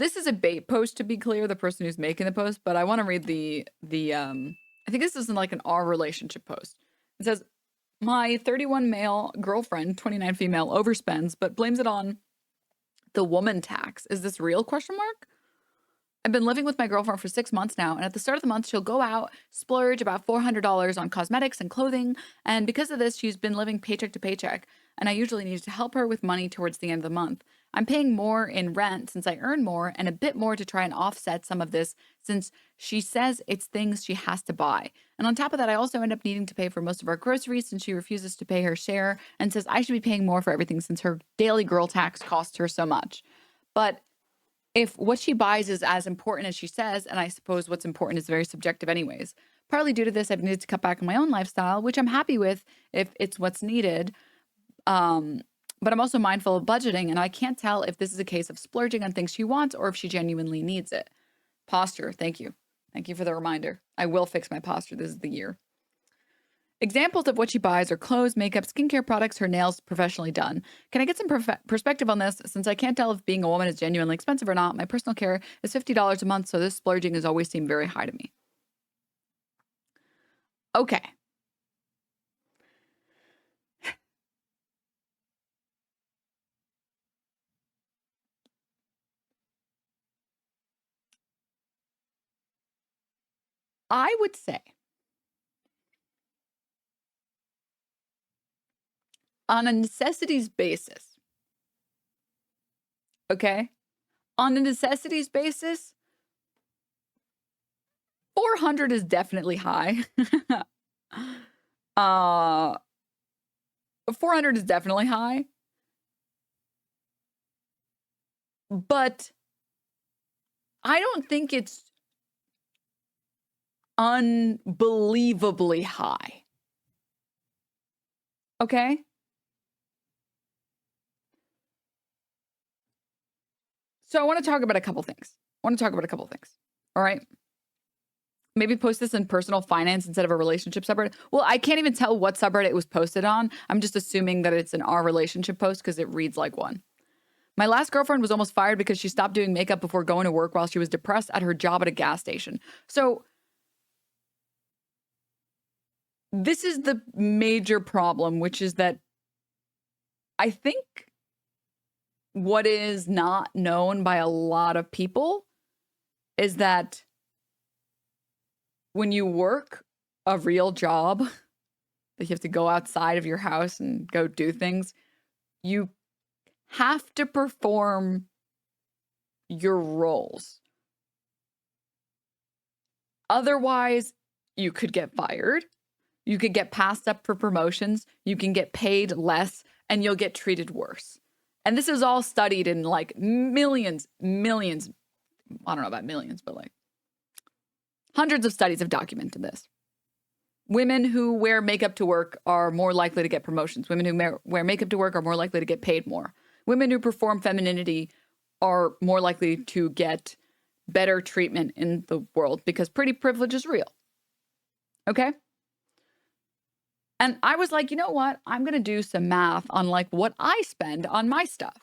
this is a bait post, to be clear, the person who's making the post, but I want to read I think this is like an our relationship post. It says, my 31 male girlfriend, 29 female, overspends, but blames it on the woman tax. Is this real? Question mark. I've been living with my girlfriend for 6 months now, and at the start of the month, she'll go out, splurge about $400 on cosmetics and clothing, and because of this, she's been living paycheck to paycheck, and I usually need to help her with money towards the end of the month. I'm paying more in rent since I earn more, and a bit more to try and offset some of this since she says it's things she has to buy. And on top of that, I also end up needing to pay for most of our groceries since she refuses to pay her share and says I should be paying more for everything since her daily girl tax costs her so much. But if what she buys is as important as she says, and I suppose what's important is very subjective anyways, partly due to this, I've needed to cut back on my own lifestyle, which I'm happy with if it's what's needed. But I'm also mindful of budgeting, and I can't tell if this is a case of splurging on things she wants or if she genuinely needs it. Posture, thank you. Thank you for the reminder. I will fix my posture. This is the year. Examples of what she buys are clothes, makeup, skincare products, her nails professionally done. Can I get some perspective on this? Since I can't tell if being a woman is genuinely expensive or not, my personal care is $50 a month, so this splurging has always seemed very high to me. Okay. I would say on a necessities basis, okay? On a necessities basis, 400 is definitely high. 400 is definitely high. But I don't think it's unbelievably high. Okay? So I want to talk about a couple things. All right? Maybe post this in personal finance instead of a relationship subreddit. Well, I can't even tell what subreddit it was posted on. I'm just assuming that it's an our relationship post because it reads like one. My last girlfriend was almost fired because she stopped doing makeup before going to work while she was depressed at her job at a gas station. So this is the major problem, which is that I think what is not known by a lot of people is that when you work a real job, that you have to go outside of your house and go do things, you have to perform your roles. Otherwise, you could get fired. You could get passed up for promotions. You can get paid less and you'll get treated worse. And this is all studied in like millions. I don't know about millions, but like hundreds of studies have documented this. Women who wear makeup to work are more likely to get promotions. Women who wear makeup to work are more likely to get paid more. Women who perform femininity are more likely to get better treatment in the world because pretty privilege is real. Okay? And I was like, you know what? I'm going to do some math on like what I spend on my stuff.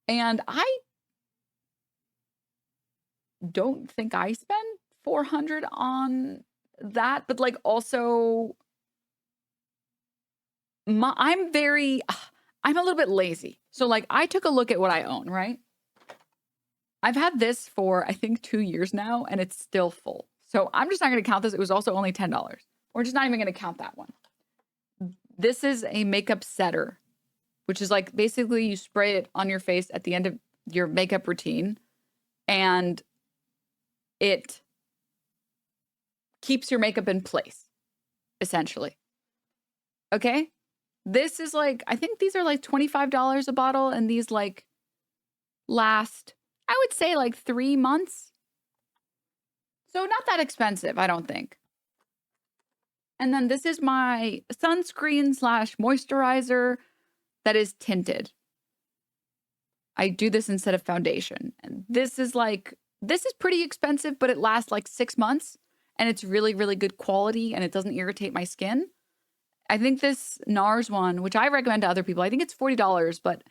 And I don't think I spend 400 on that, but like also I'm a little bit lazy. So like I took a look at what I own, right? I've had this for I think 2 years now and it's still full. So I'm just not going to count this. It was also only $10. We're just not even going to count that one. This is a makeup setter, which is like basically you spray it on your face at the end of your makeup routine and it keeps your makeup in place, essentially. Okay? This is like, I think these are like $25 a bottle and these like last, I would say like 3 months. So not that expensive, I don't think. And then this is my sunscreen / moisturizer that is tinted. I do this instead of foundation. And this is pretty expensive, but it lasts like 6 months and it's really, really good quality and it doesn't irritate my skin. I think this NARS one, which I recommend to other people, I think it's $40, but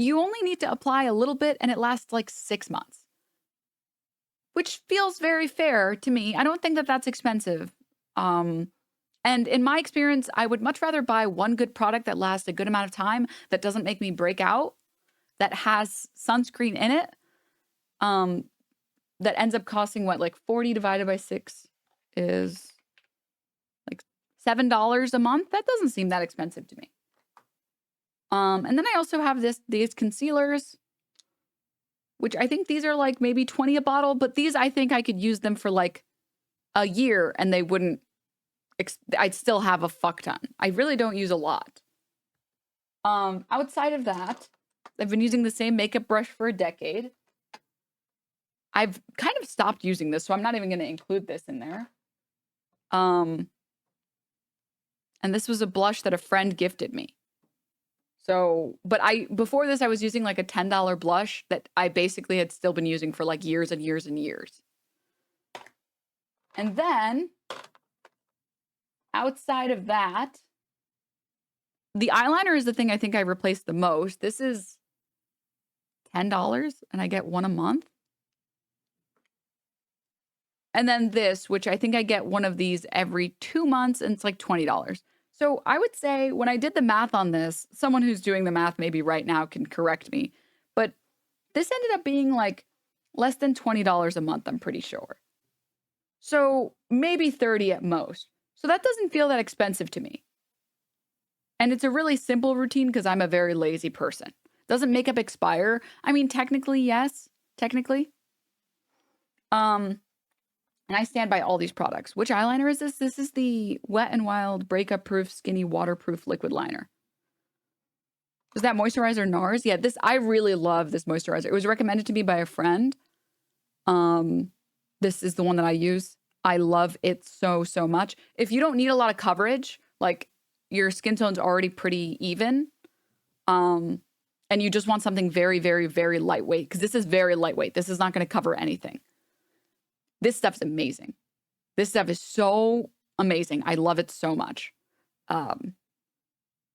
you only need to apply a little bit and it lasts like 6 months, which feels very fair to me. I don't think that that's expensive. And in my experience, I would much rather buy one good product that lasts a good amount of time, that doesn't make me break out, that has sunscreen in it, that ends up costing what, like 40 divided by 6 is like $7 a month. That doesn't seem that expensive to me. And then I also have these concealers, which I think these are like maybe 20 a bottle, but these, I think I could use them for like a year and they wouldn't, I'd still have a fuck ton. I really don't use a lot. Outside of that, I've been using the same makeup brush for a decade. I've kind of stopped using this, so I'm not even going to include this in there. And this was a blush that a friend gifted me. So, but before this, I was using like a $10 blush that I basically had still been using for like years and years and years. And then, outside of that, the eyeliner is the thing I think I replaced the most. This is $10 and I get one a month. And then this, which I think I get one of these every 2 months, and it's like $20. So I would say when I did the math on this, someone who's doing the math maybe right now can correct me, but this ended up being like less than $20 a month, I'm pretty sure. So maybe 30 at most. So that doesn't feel that expensive to me. And it's a really simple routine because I'm a very lazy person. Doesn't makeup expire? I mean, technically, yes. Technically. And I stand by all these products. Which eyeliner is this? This is the Wet n Wild Breakup Proof Skinny Waterproof Liquid Liner. Was that moisturizer NARS? Yeah, I really love this moisturizer. It was recommended to me by a friend. This is the one that I use. I love it so, so much. If you don't need a lot of coverage, like your skin tone's already pretty even, and you just want something very, very, very lightweight, because this is very lightweight. This is not going to cover anything. This stuff's amazing. This stuff is so amazing. I love it so much. But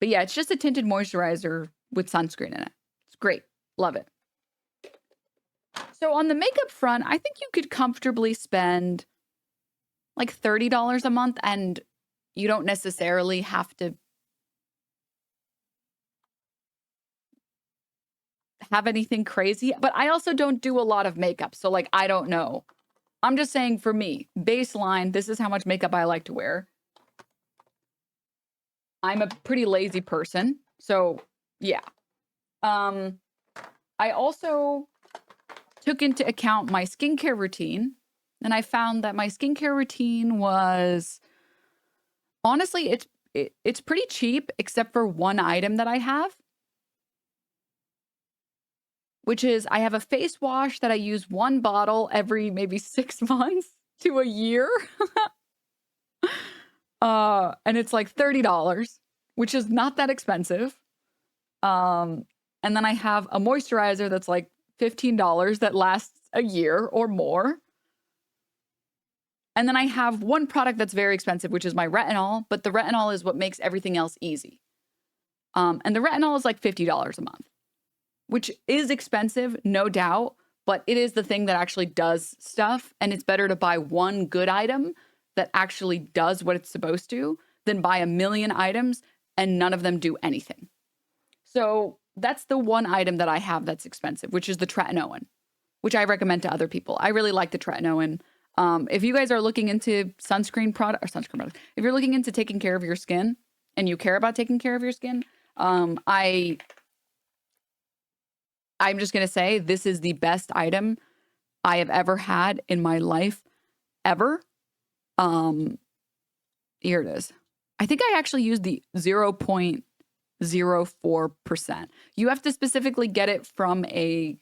yeah, it's just a tinted moisturizer with sunscreen in it. It's great. Love it. So on the makeup front, I think you could comfortably spend like $30 a month, and you don't necessarily have to have anything crazy. But I also don't do a lot of makeup, so like, I don't know. I'm just saying, for me, baseline, this is how much makeup I like to wear. I'm a pretty lazy person, so yeah. I also took into account my skincare routine, and I found that my skincare routine was, honestly, it's pretty cheap, except for one item that I have, which is I have a face wash that I use one bottle every maybe 6 months to a year. And it's like $30, which is not that expensive. And then I have a moisturizer that's like $15 that lasts a year or more. And then I have one product that's very expensive, which is my retinol, but the retinol is what makes everything else easy. And the retinol is like $50 a month, which is expensive, no doubt, but it is the thing that actually does stuff. And it's better to buy one good item that actually does what it's supposed to than buy a million items and none of them do anything. So that's the one item that I have that's expensive, which is the tretinoin, which I recommend to other people. I really like the tretinoin. If you guys are looking into sunscreen products, if you're looking into taking care of your skin and you care about taking care of your skin, I'm just going to say this is the best item I have ever had in my life, ever. Here it is. I think I actually used the 0.04%. You have to specifically get it from a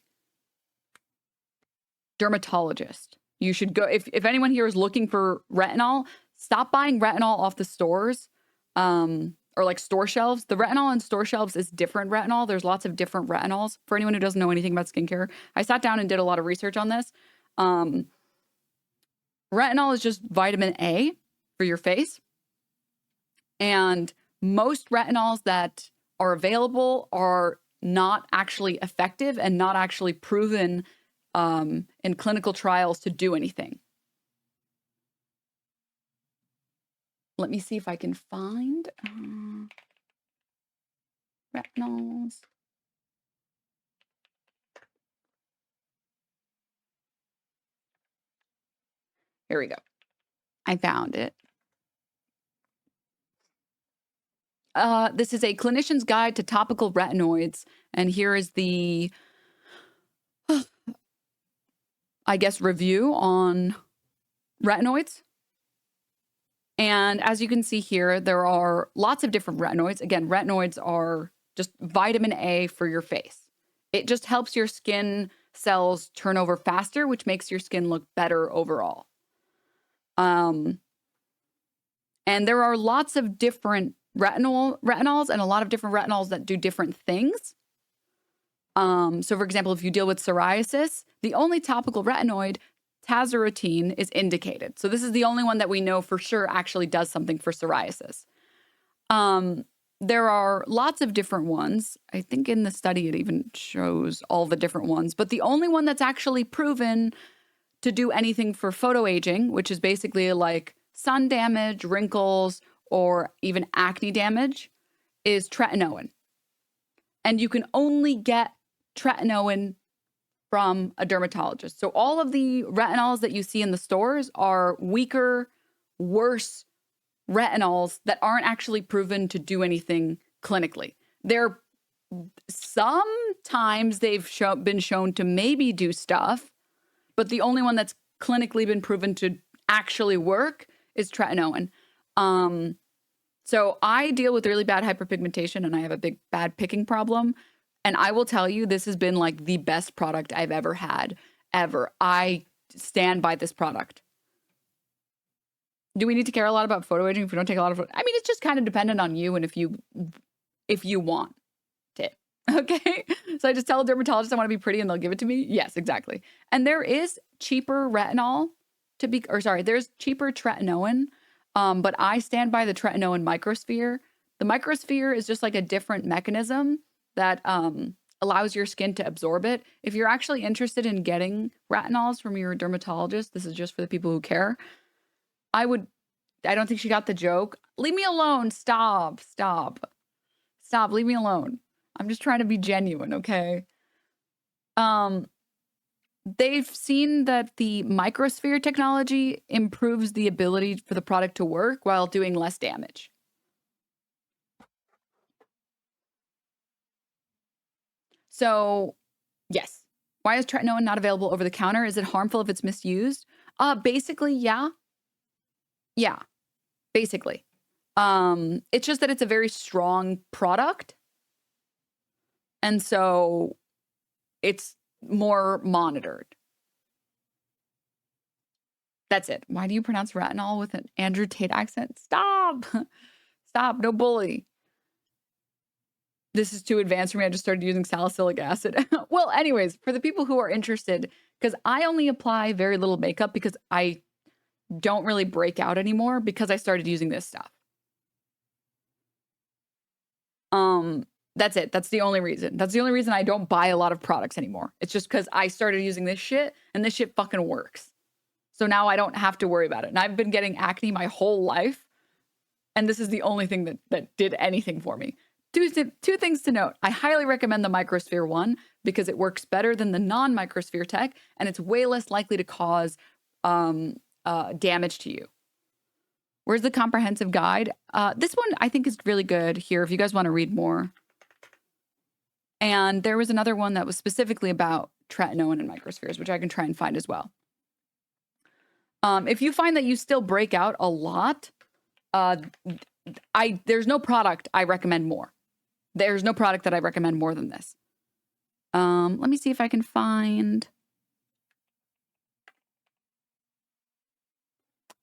dermatologist. You should go, if anyone here is looking for retinol, stop buying retinol off the stores, or like store shelves. The retinol on store shelves is different retinol. There's lots of different retinols. For anyone who doesn't know anything about skincare, I sat down and did a lot of research on this. Retinol is just vitamin A for your face. And most retinols that are available are not actually effective and not actually proven in clinical trials to do anything. Let me see if I can find retinols. Here we go. I found it. This is a clinician's guide to topical retinoids. And here is the, I guess, review on retinoids. And as you can see here, there are lots of different retinoids. Again, retinoids are just vitamin A for your face. It just helps your skin cells turn over faster, which makes your skin look better overall. And there are lots of different retinols and a lot of different retinols that do different things. So for example, if you deal with psoriasis, the only topical retinoid, tazarotene, is indicated. So this is the only one that we know for sure actually does something for psoriasis. There are lots of different ones. I think in the study it even shows all the different ones, but the only one that's actually proven to do anything for photoaging, which is basically like sun damage, wrinkles, or even acne damage, is tretinoin. And you can only get tretinoin from a dermatologist. So all of the retinols that you see in the stores are weaker, worse retinols that aren't actually proven to do anything clinically. They're sometimes they've been shown to maybe do stuff, but the only one that's clinically been proven to actually work is tretinoin. So I deal with really bad hyperpigmentation and I have a big bad picking problem. And I will tell you, this has been like the best product I've ever had, ever. I stand by this product. Do we need to care a lot about photoaging if we don't take a lot of, I mean, it's just kind of dependent on you and if you want it. Okay. So I just tell a dermatologist I want to be pretty and they'll give it to me. Yes, exactly. And there is cheaper retinol there's cheaper tretinoin. But I stand by the tretinoin Microsphere. The Microsphere is just like a different mechanism that allows your skin to absorb it. If you're actually interested in getting retinols from your dermatologist, this is just for the people who care. I don't think she got the joke. Leave me alone. Stop. Leave me alone. I'm just trying to be genuine, okay? They've seen that the Microsphere technology improves the ability for the product to work while doing less damage. So, yes. Why is tretinoin not available over the counter? Is it harmful if it's misused? Basically, yeah. Yeah, basically. It's just that it's a very strong product. And so it's more monitored. That's it. Why do you pronounce retinol with an Andrew Tate accent? Stop. Stop. No bully. This is too advanced for me. I just started using salicylic acid. Well, anyways, for the people who are interested, because I only apply very little makeup because I don't really break out anymore because I started using this stuff. That's it. That's the only reason. That's the only reason I don't buy a lot of products anymore. It's just because I started using this shit and this shit fucking works. So now I don't have to worry about it. And I've been getting acne my whole life. And this is the only thing that did anything for me. Two things to note. I highly recommend the Microsphere one because it works better than the non-Microsphere tech. And it's way less likely to cause damage to you. Where's the comprehensive guide? This one I think is really good here if you guys want to read more. And there was another one that was specifically about tretinoin and microspheres, which I can try and find as well. If you find that you still break out a lot, there's no product I recommend more. There's no product that I recommend more than this. Let me see if I can find.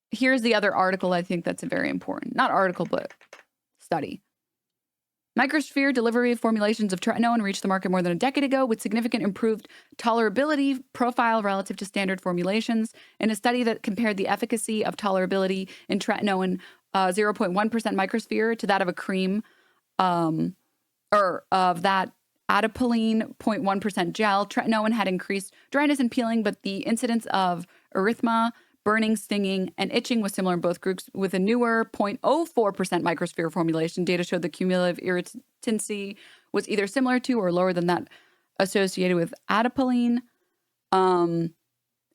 Here's the other article I think that's very important. Not article, but study. Microsphere delivery formulations of tretinoin reached the market more than a decade ago with significant improved tolerability profile relative to standard formulations. In a study that compared the efficacy of tolerability in tretinoin 0.1% microsphere to that of a cream, or of that adapalene 0.1% gel. Tretinoin had increased dryness and peeling, but the incidence of erythema, burning, stinging, and itching was similar in both groups. With a newer 0.04% microsphere formulation, data showed the cumulative irritancy was either similar to or lower than that associated with adapalene. And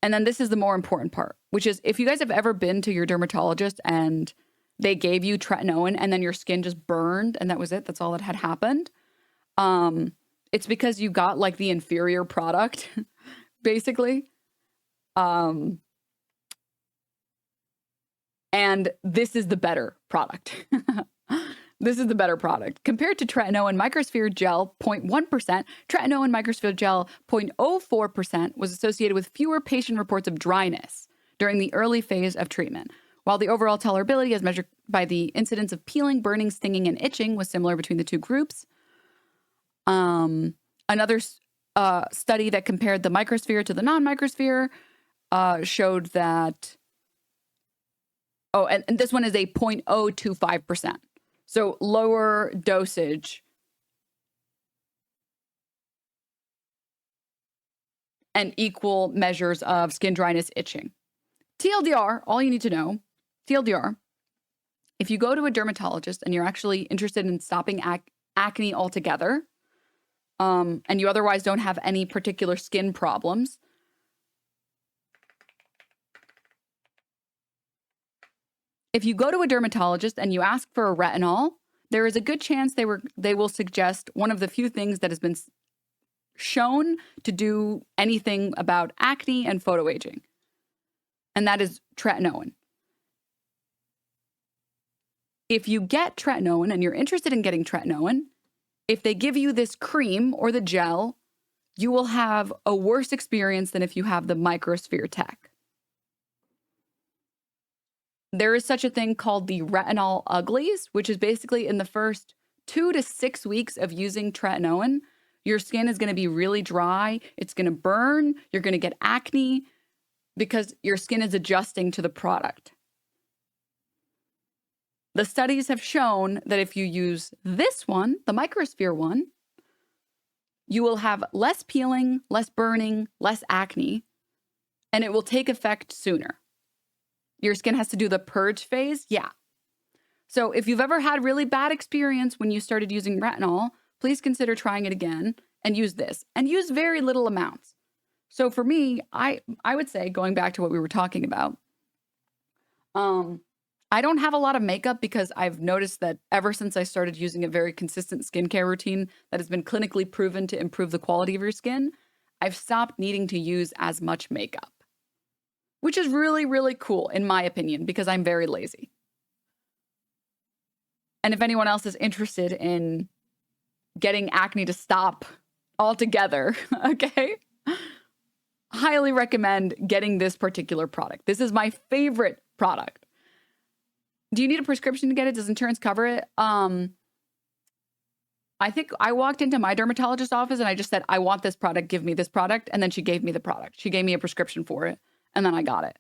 then this is the more important part, which is if you guys have ever been to your dermatologist and they gave you tretinoin and then your skin just burned and that was it, that's all that had happened. It's because you got like the inferior product, basically. And this is the better product. This is the better product. Compared to tretinoin microsphere gel 0.1%, tretinoin microsphere gel 0.04% was associated with fewer patient reports of dryness during the early phase of treatment, while the overall tolerability as measured by the incidence of peeling, burning, stinging, and itching was similar between the two groups. Another study that compared the microsphere to the non-microsphere showed that, and this one is a 0.025%. So lower dosage and equal measures of skin dryness, itching. TLDR, all you need to know, TLDR, if you go to a dermatologist and you're actually interested in stopping acne altogether, and you otherwise don't have any particular skin problems, if you go to a dermatologist and you ask for a retinol, there is a good chance they will suggest one of the few things that has been shown to do anything about acne and photoaging, and that is tretinoin. If you get tretinoin and you're interested in getting tretinoin, if they give you this cream or the gel, you will have a worse experience than if you have the microsphere tech. There is such a thing called the retinol uglies, which is basically in the first 2 to 6 weeks of using tretinoin, your skin is going to be really dry. It's going to burn. You're going to get acne because your skin is adjusting to the product. The studies have shown that if you use this one, the microsphere one, you will have less peeling, less burning, less acne, and it will take effect sooner. Your skin has to do the purge phase. Yeah. So if you've ever had really bad experience when you started using retinol, please consider trying it again and use this and use very little amounts. So for me, I would say, going back to what we were talking about, I don't have a lot of makeup because I've noticed that ever since I started using a very consistent skincare routine that has been clinically proven to improve the quality of your skin, I've stopped needing to use as much makeup, which is really, really cool in my opinion, because I'm very lazy. And if anyone else is interested in getting acne to stop altogether, okay, highly recommend getting this particular product. This is my favorite product. Do you need a prescription to get it? Does insurance cover it? I think I walked into my dermatologist's office and I just said, I want this product, give me this product. And then she gave me the product. She gave me a prescription for it. And then I got it.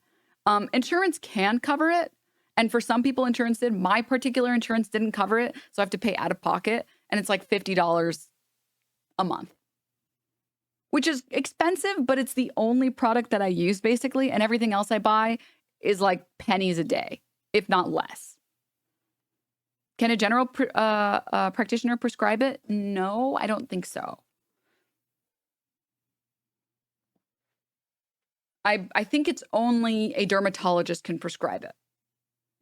Insurance can cover it. And for some people, insurance did. My particular insurance didn't cover it. So I have to pay out of pocket. And it's like $50 a month, which is expensive, but it's the only product that I use basically. And everything else I buy is like pennies a day, if not less. Can a general practitioner prescribe it? No, I don't think so. I think it's only a dermatologist can prescribe it.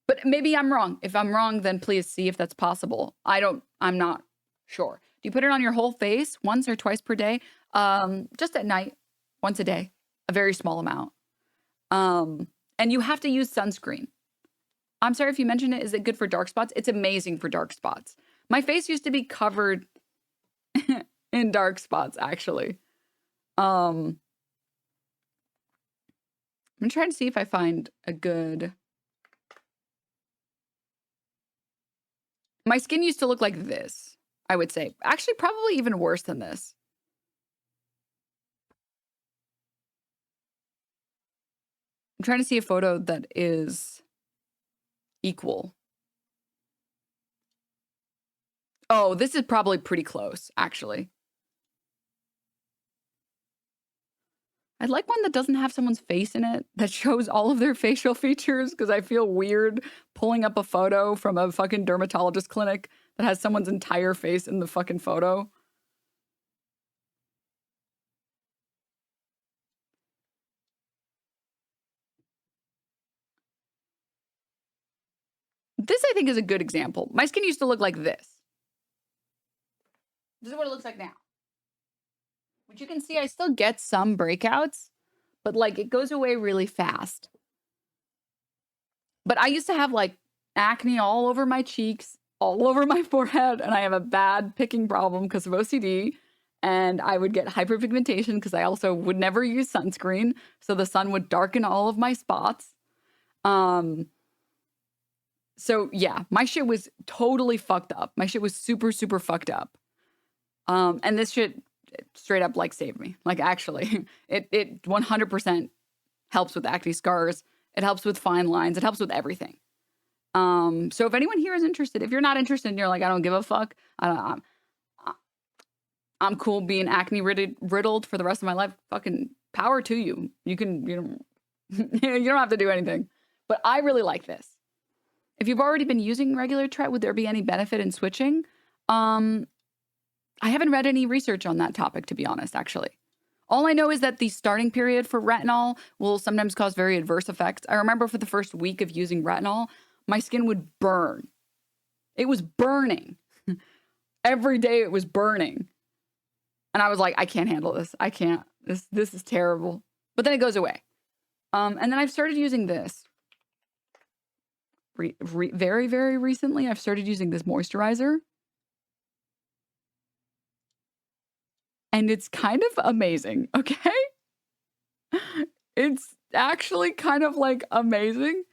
But maybe I'm wrong. If I'm wrong, then please see if that's possible. I'm not sure. Do you put it on your whole face once or twice per day? Just at night, once a day, a very small amount. And you have to use sunscreen. I'm sorry if you mentioned it. Is it good for dark spots? It's amazing for dark spots. My face used to be covered in dark spots, actually. I'm trying to see if I find a good... My skin used to look like this, I would say. Actually, probably even worse than this. I'm trying to see a photo that is equal. Oh, this is probably pretty close, actually. I'd like one that doesn't have someone's face in it, that shows all of their facial features, because I feel weird pulling up a photo from a fucking dermatologist clinic that has someone's entire face in the fucking photo. This, I think, is a good example. My skin used to look like this. This is what it looks like now. Which you can see I still get some breakouts, but like it goes away really fast. But I used to have like acne all over my cheeks, all over my forehead, and I have a bad picking problem because of OCD. And I would get hyperpigmentation because I also would never use sunscreen, so the sun would darken all of my spots. So yeah, my shit was totally fucked up. My shit was super, super fucked up. And this shit straight up like saved me. Like actually, it 100% helps with acne scars. It helps with fine lines. It helps with everything. So if anyone here is interested, if you're not interested and you're like, I don't give a fuck, I'm cool being acne riddled for the rest of my life. Fucking power to you. You don't have to do anything. But I really like this. If you've already been using regular Tret, would there be any benefit in switching? I haven't read any research on that topic, to be honest, actually. All I know is that the starting period for retinol will sometimes cause very adverse effects. I remember for the first week of using retinol, my skin would burn. It was burning. Every day it was burning. And I was like, I can't handle this. I can't. This is terrible. But then it goes away. And then I've started using this. Very, very recently, I've started using this moisturizer. And it's kind of amazing, okay? It's actually kind of like amazing.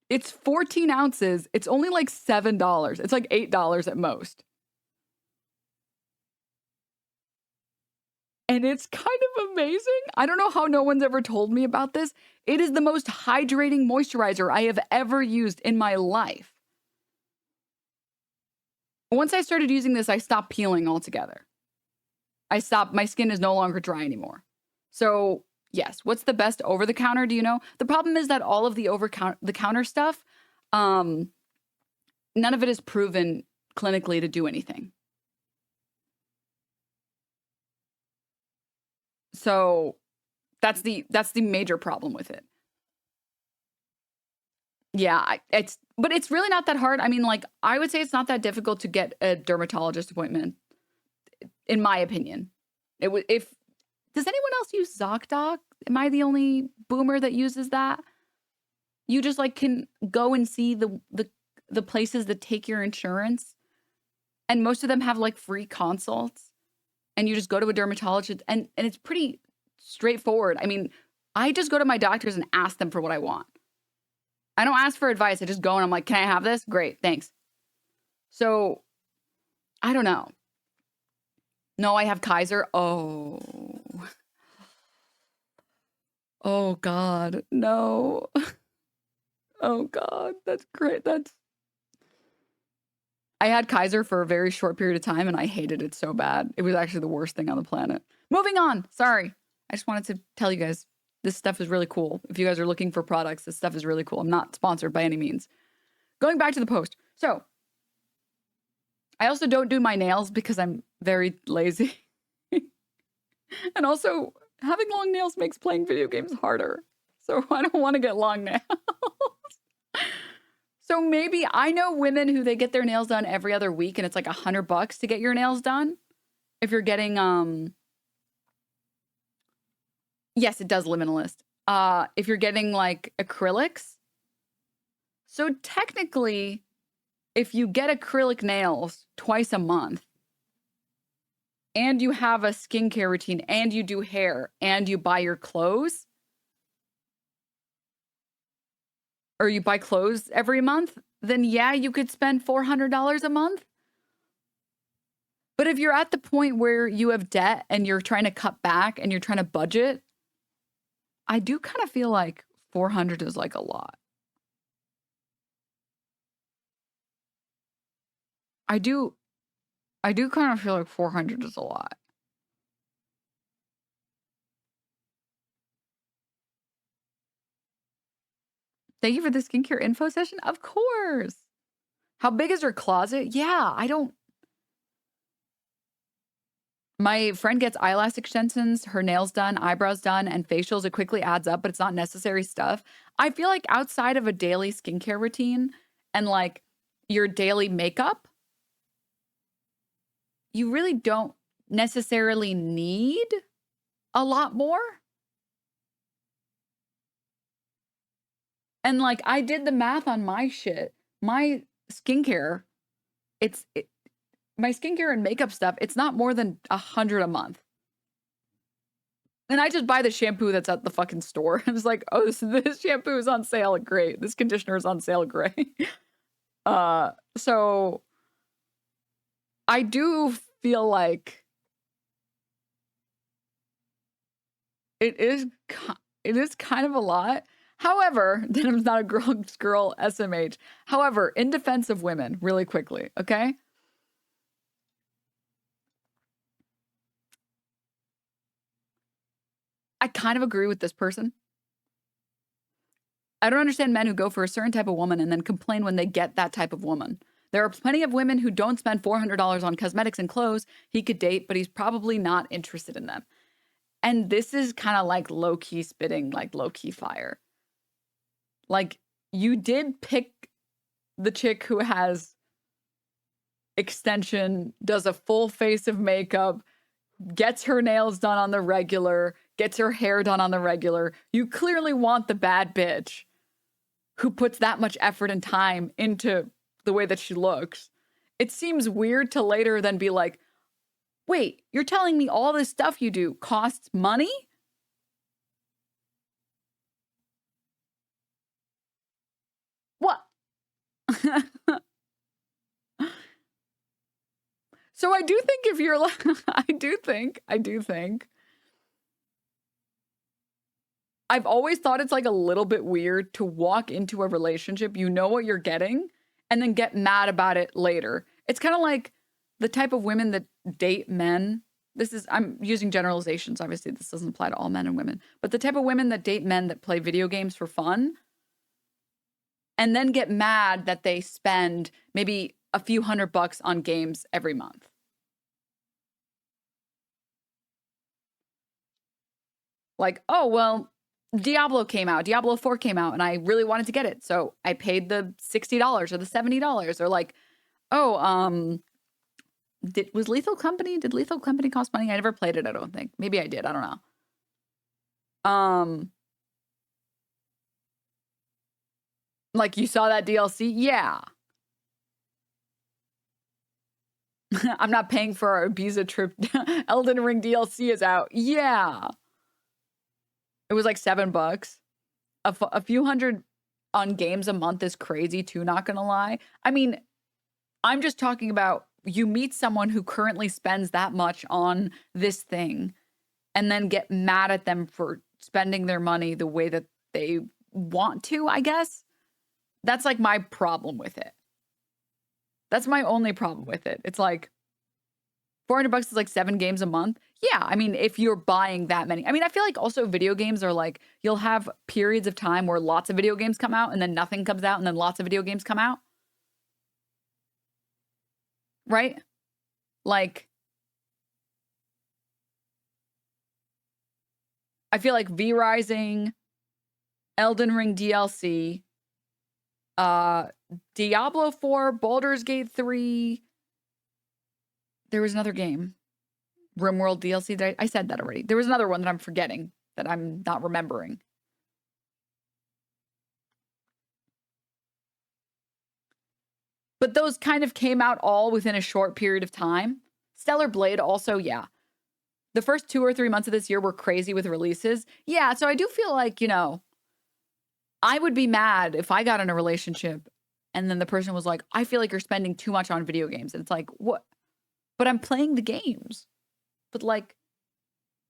It's 14 ounces. It's only like $7. It's like $8 at most. And it's kind of amazing. I don't know how no one's ever told me about this. It is the most hydrating moisturizer I have ever used in my life. Once I started using this, I stopped peeling altogether. My skin is no longer dry anymore. So yes, what's the best over the counter? Do you know? The problem is that all of the counter stuff, none of it is proven clinically to do anything. So that's the major problem with it. Yeah, but it's really not that hard. I mean, like I would say it's not that difficult to get a dermatologist appointment, in my opinion. If does anyone else use ZocDoc? Am I the only boomer that uses that? You just like can go and see the places that take your insurance, and most of them have like free consults, and you just go to a dermatologist, and it's pretty straightforward. I mean, I just go to my doctors and ask them for what I want. I don't ask for advice. I just go and I'm like, can I have this? Great, thanks. So I don't know. No, I have Kaiser. Oh. Oh God, no. Oh God, that's great. I had Kaiser for a very short period of time and I hated it so bad. It was actually the worst thing on the planet. Moving on. Sorry. I just wanted to tell you guys this stuff is really cool. If you guys are looking for products, this stuff is really cool. I'm not sponsored by any means. Going back to the post. So I also don't do my nails because I'm very lazy. And also having long nails makes playing video games harder. So I don't want to get long nails. So maybe I know women who they get their nails done every other week and it's like $100 to get your nails done. If you're getting, yes, it does minimalist. If you're getting like acrylics. So technically, if you get acrylic nails twice a month and you have a skincare routine and you do hair and you buy your clothes, or you buy clothes every month, then yeah, you could spend $400 a month. But if you're at the point where you have debt and you're trying to cut back and you're trying to budget, I do kind of feel like 400 is like a lot. I do kind of feel like 400 is a lot. Thank you for the skincare info session. Of course. How big is her closet? Yeah, I don't. My friend gets eyelash extensions, her nails done, eyebrows done, and facials. It quickly adds up, but it's not necessary stuff. I feel like outside of a daily skincare routine and like your daily makeup, you really don't necessarily need a lot more. And like I did the math on my shit. My skincare, my skincare and makeup stuff, it's not more than $100 a month. And I just buy the shampoo that's at the fucking store. I'm just like, oh, this shampoo is on sale. Great. This conditioner is on sale. Great. So I do feel like it is kind of a lot. However, Denim's not a girl SMH. However, in defense of women, really quickly, okay? I kind of agree with this person. I don't understand men who go for a certain type of woman and then complain when they get that type of woman. There are plenty of women who don't spend $400 on cosmetics and clothes he could date, but he's probably not interested in them. And this is kind of like low-key spitting, like low-key fire. Like, you did pick the chick who has extension, does a full face of makeup, gets her nails done on the regular, gets her hair done on the regular. You clearly want the bad bitch who puts that much effort and time into the way that she looks. It seems weird to later then be like, wait, you're telling me all this stuff you do costs money? What? So I do think if you're like, I do think I've always thought it's like a little bit weird to walk into a relationship, you know what you're getting, and then get mad about it later. It's kind of like the type of women that date men. I'm using generalizations. Obviously, this doesn't apply to all men and women, but the type of women that date men that play video games for fun and then get mad that they spend maybe a few $100 on games every month. Like, oh, well, Diablo 4 came out, and I really wanted to get it. So I paid the $60 or the $70. Or like, oh, did Lethal Company cost money? I never played it, I don't think. Maybe I did, I don't know. Like you saw that DLC? Yeah. I'm not paying for our Ibiza trip. Elden Ring DLC is out. Yeah. It was like $7. A few hundred on games a month is crazy too, not gonna lie. I mean, I'm just talking about you meet someone who currently spends that much on this thing and then get mad at them for spending their money the way that they want to, I guess. That's like my problem with it. That's my only problem with it. It's like $400 is like 7 games a month. Yeah, I mean, if you're buying that many. I mean, I feel like also video games are like, you'll have periods of time where lots of video games come out and then nothing comes out and then lots of video games come out. Right? Like, I feel like V-Rising, Elden Ring DLC, Diablo 4, Baldur's Gate 3. There was another game. RimWorld DLC. I said that already. There was another one that I'm forgetting, that I'm not remembering. But those kind of came out all within a short period of time. Stellar Blade also, yeah. The first 2 or 3 months of this year were crazy with releases. Yeah, so I do feel like, you know, I would be mad if I got in a relationship and then the person was like, I feel like you're spending too much on video games. And it's like, what? But I'm playing the games. But like,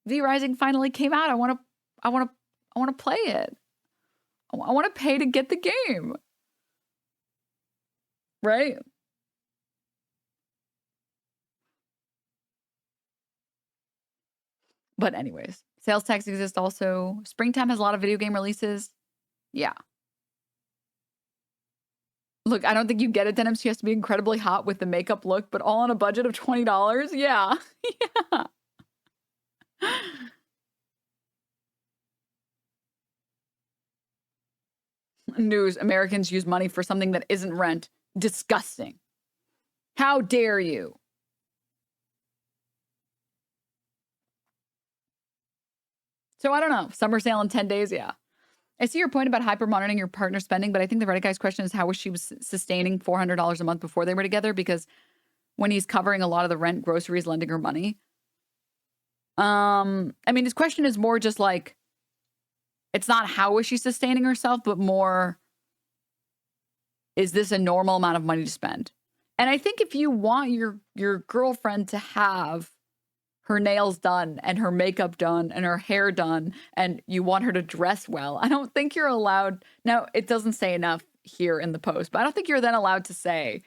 V-Rising finally came out. I want to play it. I want to pay to get the game. Right? But anyways, sales tax exists also. Springtime has a lot of video game releases. Yeah. Look, I don't think you get it, Denims. She has to be incredibly hot with the makeup look, but all on a budget of $20? Yeah. Yeah. News, Americans use money for something that isn't rent. Disgusting. How dare you? So I don't know. Summer sale in 10 days, yeah. I see your point about hyper monitoring your partner's spending, but I think the Reddit guy's question is how was she sustaining $400 a month before they were together? Because when he's covering a lot of the rent, groceries, lending her money. I mean, his question is more just like, it's not how is she sustaining herself, but more, is this a normal amount of money to spend? And I think if you want your girlfriend to have her nails done and her makeup done and her hair done and you want her to dress well, I don't think you're allowed. Now, it doesn't say enough here in the post, but I don't think you're then allowed to say,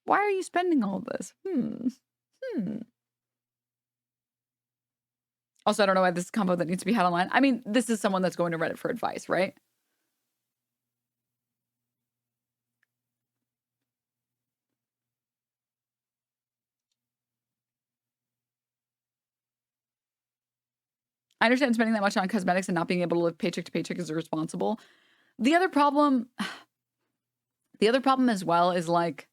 why are you spending all this? Also, I don't know why this is a combo that needs to be had online. I mean, this is someone that's going to Reddit for advice, right? I understand spending that much on cosmetics and not being able to live paycheck to paycheck is irresponsible. The other problem as well is like,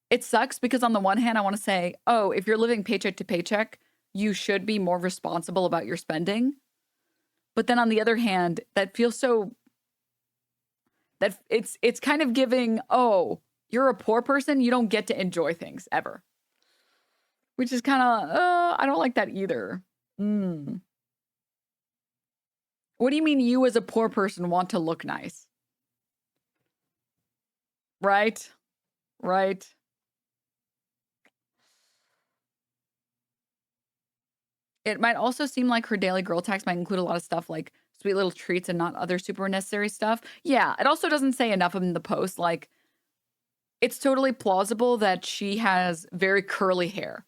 it sucks because on the one hand, I want to say, oh, if you're living paycheck to paycheck, you should be more responsible about your spending. But then on the other hand, that feels so, that it's kind of giving, oh, you're a poor person, you don't get to enjoy things ever. Which is kind of, I don't like that either. What do you mean you as a poor person want to look nice? Right? Right. It might also seem like her daily girl tax might include a lot of stuff like sweet little treats and not other super necessary stuff. Yeah, it also doesn't say enough in the post. Like, it's totally plausible that she has very curly hair.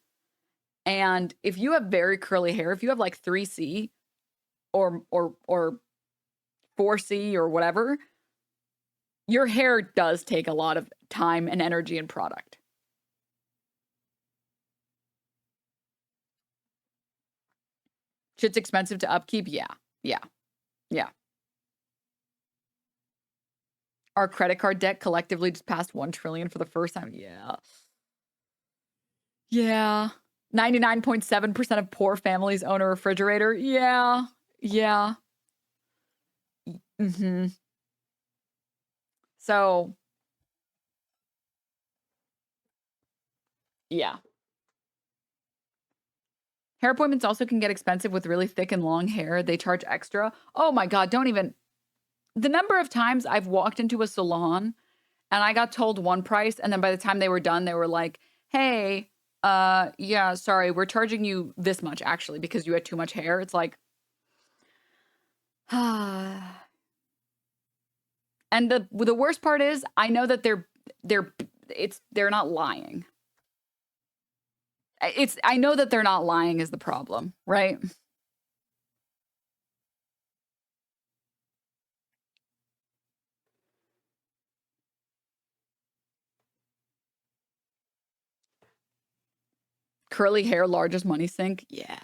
And if you have very curly hair, if you have like 3C or 4C or whatever, your hair does take a lot of time and energy and product. Shit's expensive to upkeep? Yeah. Our credit card debt collectively just passed 1 trillion for the first time. Yeah. 99.7% of poor families own a refrigerator. Yeah. So, yeah. Hair appointments also can get expensive with really thick and long hair. They charge extra. Oh my God, don't even. The number of times I've walked into a salon and I got told one price, and then by the time they were done, they were like, hey, yeah, sorry, we're charging you this much actually because you had too much hair. It's like, and the worst part is I know that they're not lying. I know that they're not lying is the problem, right? Curly hair, largest money sink. Yeah.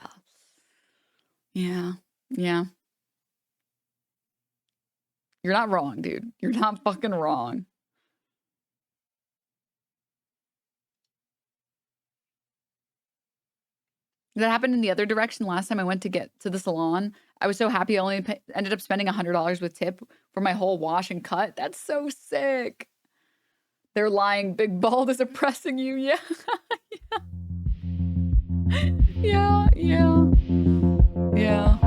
You're not wrong, dude. You're not fucking wrong. That happened in the other direction. Last time I went to get to the salon, I was so happy I only ended up spending $100 with tip for my whole wash and cut. That's so sick. They're lying. Big bald is oppressing you. Yeah. Yeah.